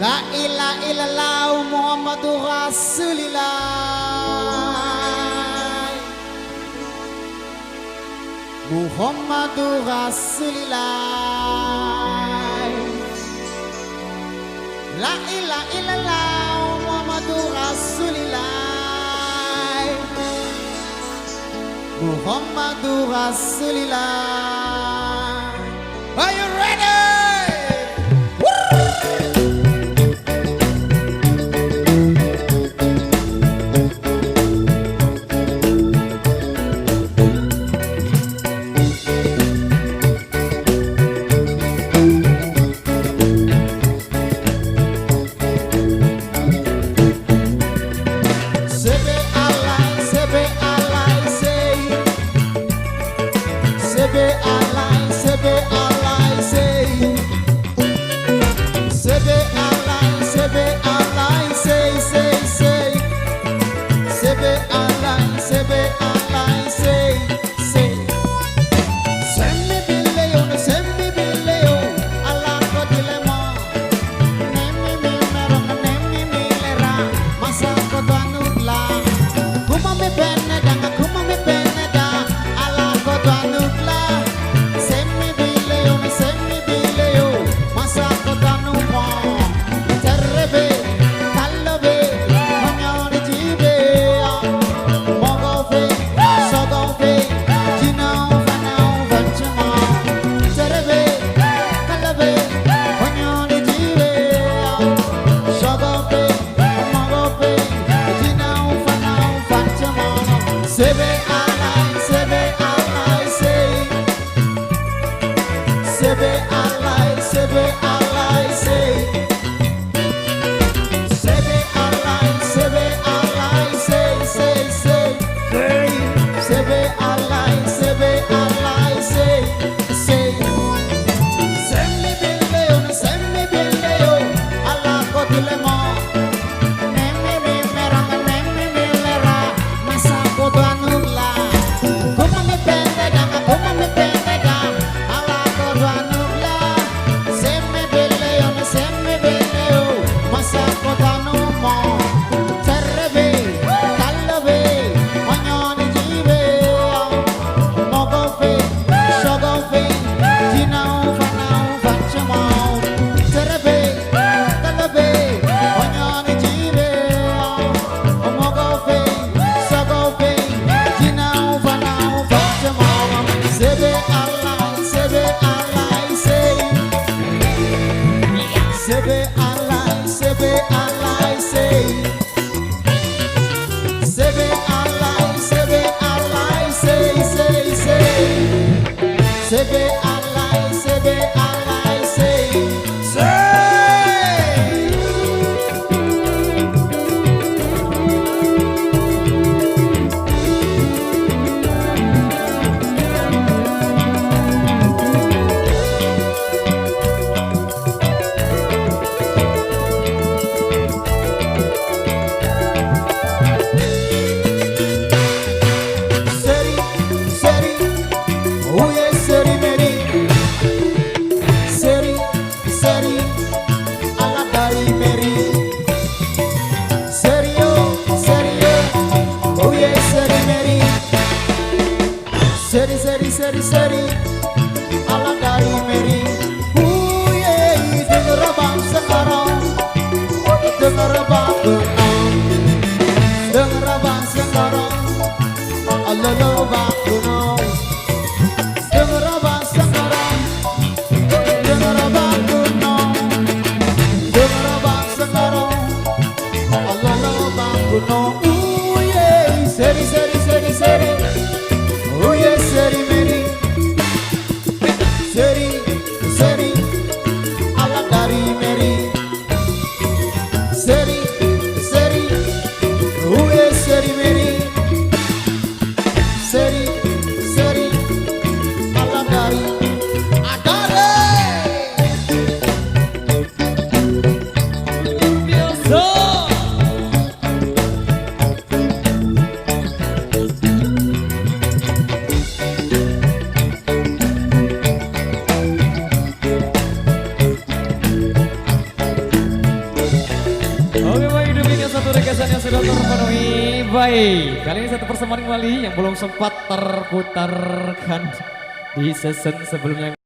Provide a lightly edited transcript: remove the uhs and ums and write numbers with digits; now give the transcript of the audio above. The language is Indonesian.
La ilaha illallah Muhammadur Rasulillah. Muhammadur Rasulillah. La ilaha illallah Muhammadur Rasulillah. Muhammadur Rasulillah. Are you ready? Seri ala dari Mary. Dengar abang sekarang, dengar abang kenang, dengar abang sekarang, Allah bang kenang, dengar abang sekarang, dengar abang kenang, dengar abang sekarang, Allah bang kenang. Seri seri seri seri. Seri Mary, seri ala dari Mary, seri seri Mary, seri Oke baik, demikian satu requestan yang sudah terpenuhi. Baik, kali ini satu persembahan kembali yang belum sempat terputarkan di season sebelumnya.